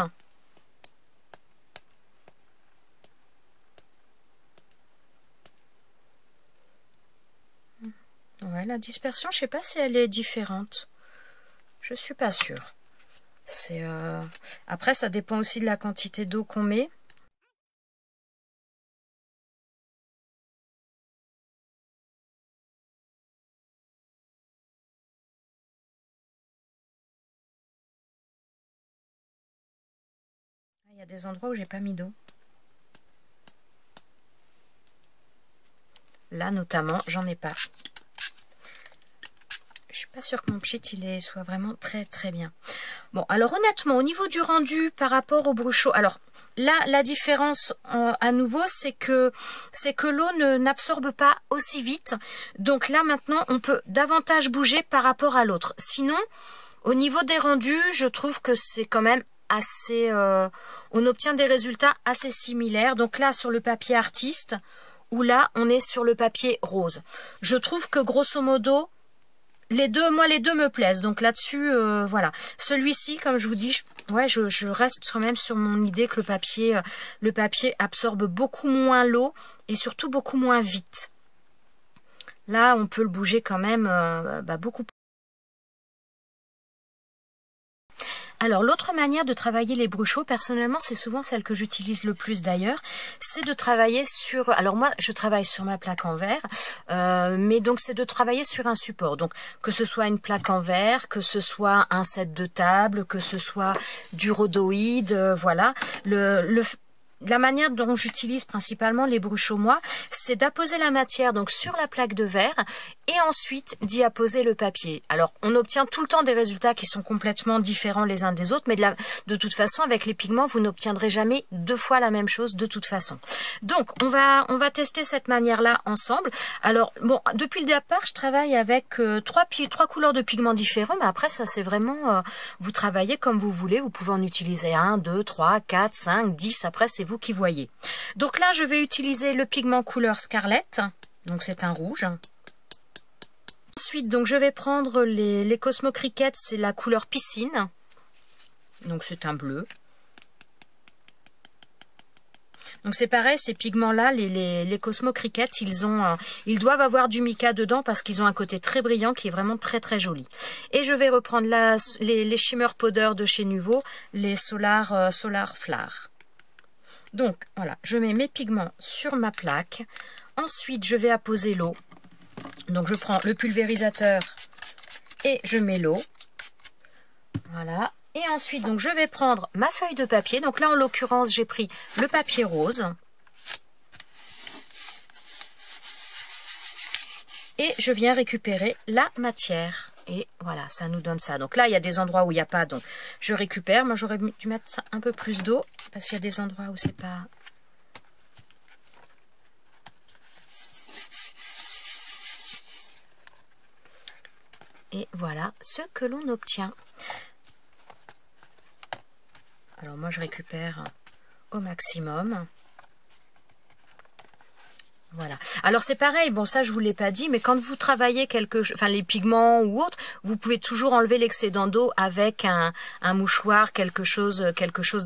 Speaker 1: Ouais, la dispersion, je ne sais pas si elle est différente. Je ne suis pas sûre. Après, ça dépend aussi de la quantité d'eau qu'on met. Il y a des endroits où j'ai pas mis d'eau. Là, notamment, j'en ai pas. Je suis pas sûre que mon pchit soit vraiment très très bien. Bon, alors honnêtement, au niveau du rendu par rapport au brushos, alors là, la différence à nouveau, c'est que l'eau n'absorbe pas aussi vite. Donc là, maintenant, on peut davantage bouger par rapport à l'autre. Sinon, au niveau des rendus, je trouve que c'est quand même assez... on obtient des résultats assez similaires. Donc là, sur le papier artiste, ou là, on est sur le papier rose. Je trouve que grosso modo, les deux me plaisent. Donc là-dessus, voilà. Celui-ci, comme je vous dis, je reste quand même sur mon idée que le papier absorbe beaucoup moins l'eau et surtout beaucoup moins vite. Là, on peut le bouger quand même beaucoup. Alors, l'autre manière de travailler les brushos, personnellement, c'est souvent celle que j'utilise le plus d'ailleurs, c'est de travailler sur... Alors moi, je travaille sur ma plaque en verre, mais donc c'est de travailler sur un support. Donc, que ce soit une plaque en verre, que ce soit un set de table, que ce soit du rhodoïde, voilà. La manière dont j'utilise principalement les brushos, moi, c'est d'apposer la matière donc sur la plaque de verre et ensuite d'y apposer le papier. Alors, on obtient tout le temps des résultats qui sont complètement différents les uns des autres, mais de toute façon, avec les pigments, vous n'obtiendrez jamais 2 fois la même chose de toute façon. Donc, on va tester cette manière-là ensemble. Alors, bon, depuis le départ, je travaille avec 3 couleurs de pigments différents, mais après, ça, c'est vraiment... vous travaillez comme vous voulez. Vous pouvez en utiliser 1, 2, 3, 4, 5, 10. Après, c'est vous qui voyez. Donc là, je vais utiliser le pigment couleur Scarlett. Donc, c'est un rouge. Ensuite, donc, je vais prendre les Cosmo Cricket, c'est la couleur piscine. Donc, c'est un bleu. Donc, c'est pareil, ces pigments-là, les Cosmo Cricket, ils doivent avoir du mica dedans parce qu'ils ont un côté très brillant qui est vraiment très, très joli. Et je vais reprendre les Shimmer Powder de chez Nuvo, les Solar Flare. Donc, voilà, je mets mes pigments sur ma plaque. Ensuite, je vais apposer l'eau. Donc, je prends le pulvérisateur et je mets l'eau. Voilà. Et ensuite, donc, je vais prendre ma feuille de papier. Donc là, en l'occurrence, j'ai pris le papier rose. et je viens récupérer la matière. Et voilà, ça nous donne ça. Donc là, il y a des endroits où il n'y a pas, donc je récupère. Moi, j'aurais dû mettre un peu plus d'eau, parce qu'il y a des endroits où c'est pas... Et voilà ce que l'on obtient. Alors moi, je récupère au maximum. Voilà. Alors c'est pareil, bon ça je vous l'ai pas dit, mais quand vous travaillez les pigments ou autre, vous pouvez toujours enlever l'excédent d'eau avec un mouchoir, quelque chose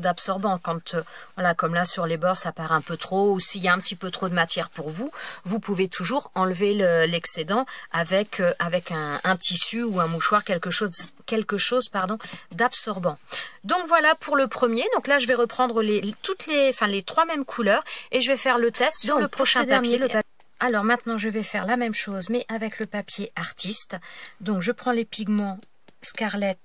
Speaker 1: d'absorbant. Quand voilà, comme là sur les bords ça part un peu trop, ou s'il y a un petit peu trop de matière pour vous, vous pouvez toujours enlever l'excédent avec un tissu ou un mouchoir, quelque chose d'absorbant. Donc voilà pour le premier. Donc là je vais reprendre les trois mêmes couleurs et je vais faire le test sur le prochain papier. Alors maintenant je vais faire la même chose mais avec le papier artiste. Donc je prends les pigments Scarlet.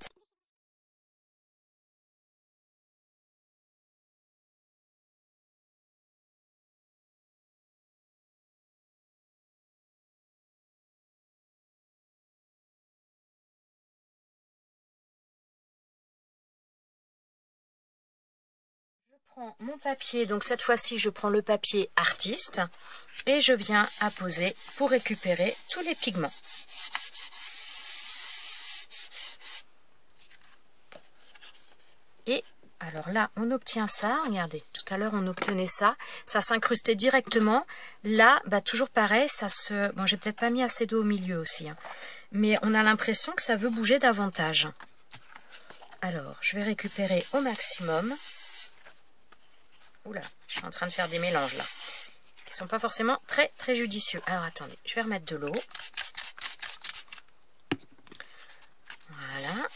Speaker 1: Je prends mon papier, donc cette fois-ci je prends le papier artiste et je viens apposer pour récupérer tous les pigments. Et alors là, on obtient ça. Regardez, tout à l'heure, on obtenait ça. Ça s'incrustait directement. Là, bah, toujours pareil, ça se... Bon, j'ai peut-être pas mis assez d'eau au milieu aussi. Hein. Mais on a l'impression que ça veut bouger davantage. Alors, je vais récupérer au maximum. Oula, je suis en train de faire des mélanges là. Qui ne sont pas forcément très, très judicieux. Alors, attendez, je vais remettre de l'eau. Voilà.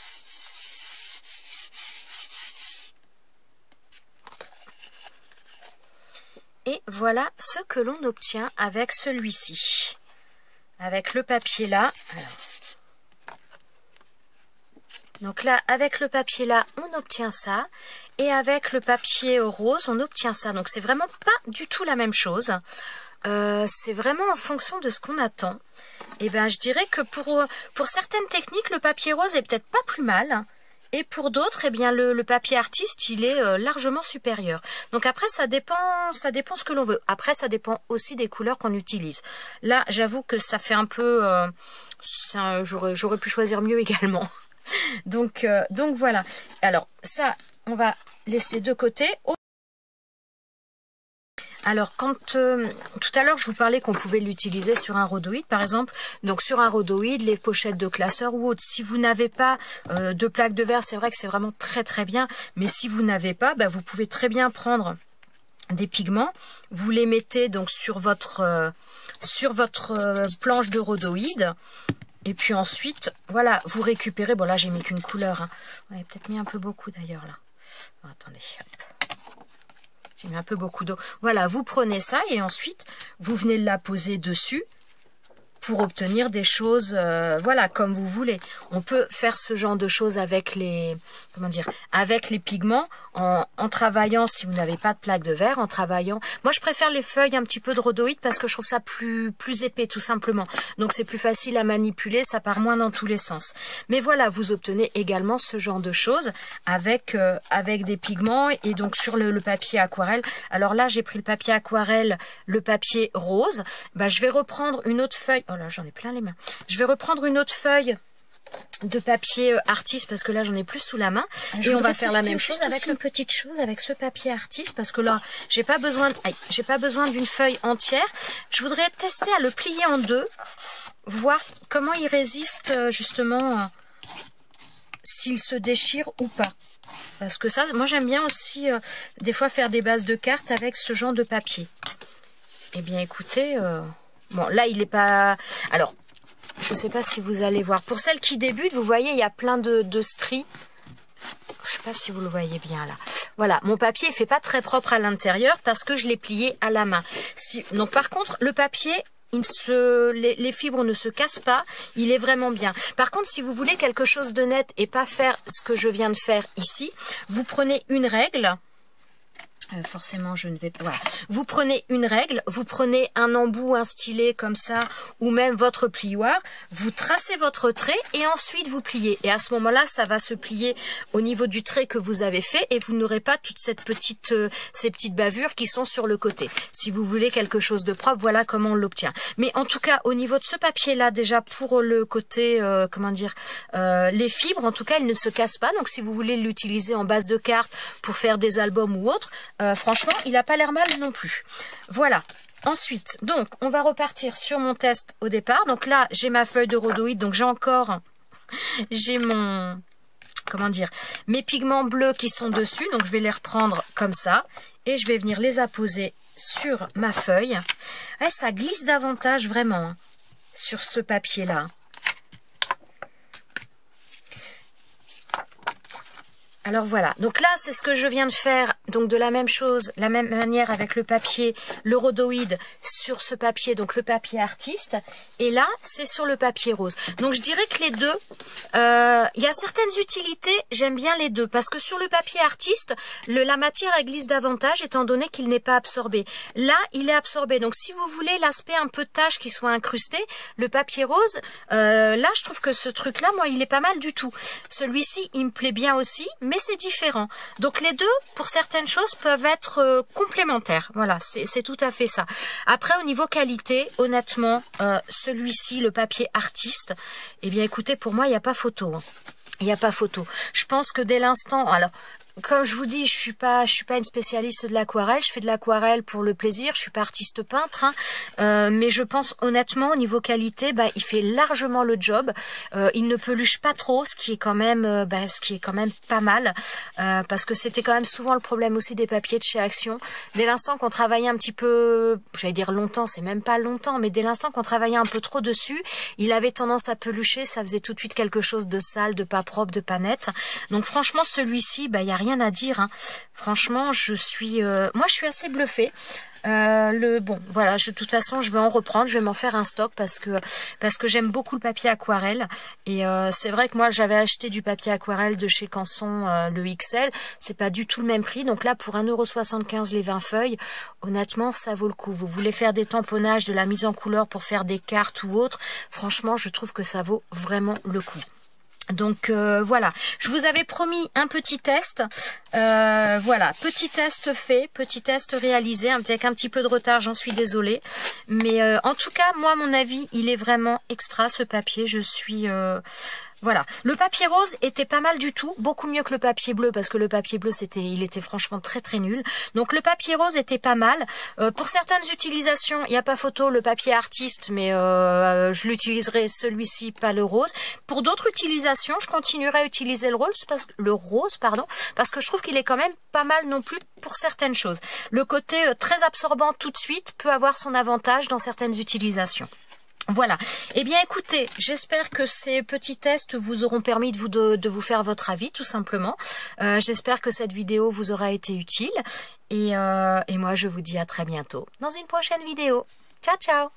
Speaker 1: Et voilà ce que l'on obtient avec celui-ci. Avec le papier là. Alors. Donc là, avec le papier là, on obtient ça. Et avec le papier rose, on obtient ça. Donc c'est vraiment pas du tout la même chose. C'est vraiment en fonction de ce qu'on attend. Et ben je dirais que pour certaines techniques, le papier rose est peut-être pas plus mal. Et pour d'autres, eh bien le papier artiste, il est largement supérieur. Donc après, ça dépend ce que l'on veut. Après, ça dépend aussi des couleurs qu'on utilise. Là, j'avoue que ça fait un peu... j'aurais pu choisir mieux également. donc voilà. Alors ça, on va laisser de côté. Alors, quand tout à l'heure, je vous parlais qu'on pouvait l'utiliser sur un rhodoïde, par exemple. Donc, sur un rhodoïde, les pochettes de classeurs ou autres. Si vous n'avez pas de plaque de verre, c'est vrai que c'est vraiment très très bien. Mais si vous n'avez pas, bah, vous pouvez très bien prendre des pigments. Vous les mettez donc sur votre planche de rhodoïde. Et puis ensuite, voilà, vous récupérez. Bon, là, j'ai mis qu'une couleur. Hein. Ouais, peut-être mis un peu beaucoup d'ailleurs là. Bon, attendez, hop. J'ai mis un peu beaucoup d'eau. Voilà, vous prenez ça et ensuite, vous venez la poser dessus pour obtenir des choses, voilà, comme vous voulez. On peut faire ce genre de choses avec les, avec les pigments, en travaillant, si vous n'avez pas de plaque de verre, en travaillant. Moi, je préfère les feuilles un petit peu de rhodoïde parce que je trouve ça plus épais, tout simplement. Donc, c'est plus facile à manipuler, ça part moins dans tous les sens. Mais voilà, vous obtenez également ce genre de choses avec des pigments et donc sur le papier aquarelle. Alors là, j'ai pris le papier aquarelle, le papier rose. Bah, je vais reprendre une autre feuille. Oh là, j'en ai plein les mains. Je vais reprendre une autre feuille de papier artiste parce que là j'en ai plus sous la main et on va faire la même chose avec une petite chose avec ce papier artiste parce que là j'ai pas besoin d'une feuille entière. Je voudrais tester à le plier en deux, voir comment il résiste justement s'il se déchire ou pas, parce que ça, moi j'aime bien aussi des fois faire des bases de cartes avec ce genre de papier. Eh bien écoutez, bon là il est pas, alors je ne sais pas si vous allez voir. Pour celles qui débutent, vous voyez, il y a plein de stries. Je ne sais pas si vous le voyez bien là. Voilà, mon papier ne fait pas très propre à l'intérieur parce que je l'ai plié à la main. Donc par contre, le papier, les fibres ne se cassent pas. Il est vraiment bien. Par contre, si vous voulez quelque chose de net et pas faire ce que je viens de faire ici, vous prenez une règle. Forcément, je ne vais pas... Voilà. Vous prenez une règle, vous prenez un embout, un stylet comme ça, ou même votre plioir, vous tracez votre trait et ensuite vous pliez. Et à ce moment-là, ça va se plier au niveau du trait que vous avez fait et vous n'aurez pas toute cette petite, ces petites bavures qui sont sur le côté. Si vous voulez quelque chose de propre, voilà comment on l'obtient. Mais en tout cas, au niveau de ce papier-là, déjà pour le côté, comment dire, les fibres, en tout cas, elles ne se cassent pas. Donc si vous voulez l'utiliser en base de cartes pour faire des albums ou autre, franchement, il n'a pas l'air mal non plus. Voilà. Ensuite, donc, on va repartir sur mon test au départ. Donc là, j'ai ma feuille de rhodoïde. Donc j'ai mon, comment dire, mes pigments bleus qui sont dessus. Donc je vais les reprendre comme ça. Et je vais venir les apposer sur ma feuille. Ouais, ça glisse davantage vraiment hein, sur ce papier-là. Alors voilà, donc là c'est ce que je viens de faire, donc de la même chose, la même manière avec le papier, le rhodoïde sur ce papier, donc le papier artiste, et là c'est sur le papier rose. Donc je dirais que les deux, il y a certaines utilités, j'aime bien les deux, parce que sur le papier artiste, la matière elle glisse davantage étant donné qu'il n'est pas absorbé. Là il est absorbé, donc si vous voulez l'aspect un peu tache qui soit incrusté, le papier rose, là je trouve que ce truc là, moi il est pas mal du tout. Celui-ci il me plaît bien aussi, mais c'est différent. Donc les deux, pour certaines choses, peuvent être complémentaires. Voilà, c'est tout à fait ça. Après, au niveau qualité, honnêtement, celui-ci, le papier artiste, eh bien écoutez, pour moi, il n'y a pas photo. Hein. Il n'y a pas photo. Je pense que dès l'instant... Alors, comme je vous dis, je suis pas une spécialiste de l'aquarelle. Je fais de l'aquarelle pour le plaisir. Je suis pas artiste peintre, hein. Mais je pense honnêtement au niveau qualité, bah, il fait largement le job. Il ne peluche pas trop, ce qui est quand même pas mal, parce que c'était quand même souvent le problème aussi des papiers de chez Action. Dès l'instant qu'on travaillait un petit peu, j'allais dire longtemps, c'est même pas longtemps, mais dès l'instant qu'on travaillait un peu trop dessus, il avait tendance à pelucher. Ça faisait tout de suite quelque chose de sale, de pas propre, de pas net. Donc franchement, celui-ci, bah, il y a rien à dire hein. Franchement moi je suis assez bluffée. Bon voilà, de toute façon je vais en reprendre, je vais m'en faire un stock parce que j'aime beaucoup le papier aquarelle et c'est vrai que moi j'avais acheté du papier aquarelle de chez Canson, le XL, c'est pas du tout le même prix, donc là pour 1,75 € les 20 feuilles, honnêtement ça vaut le coup. Vous voulez faire des tamponnages, de la mise en couleur pour faire des cartes ou autre, franchement je trouve que ça vaut vraiment le coup. Donc voilà, je vous avais promis un petit test, voilà, petit test fait, petit test réalisé, avec un petit peu de retard, j'en suis désolée, mais en tout cas, moi, mon avis, il est vraiment extra, ce papier, je suis... Voilà, le papier rose était pas mal du tout, beaucoup mieux que le papier bleu parce que le papier bleu il était franchement très très nul. Donc le papier rose était pas mal. Pour certaines utilisations, il n'y a pas photo, le papier artiste, mais je l'utiliserai celui-ci, pas le rose. Pour d'autres utilisations, je continuerai à utiliser le rose parce que je trouve qu'il est quand même pas mal non plus pour certaines choses. Le côté très absorbant tout de suite peut avoir son avantage dans certaines utilisations. Voilà, eh bien écoutez, j'espère que ces petits tests vous auront permis de vous faire votre avis tout simplement. J'espère que cette vidéo vous aura été utile et moi je vous dis à très bientôt dans une prochaine vidéo. Ciao ciao.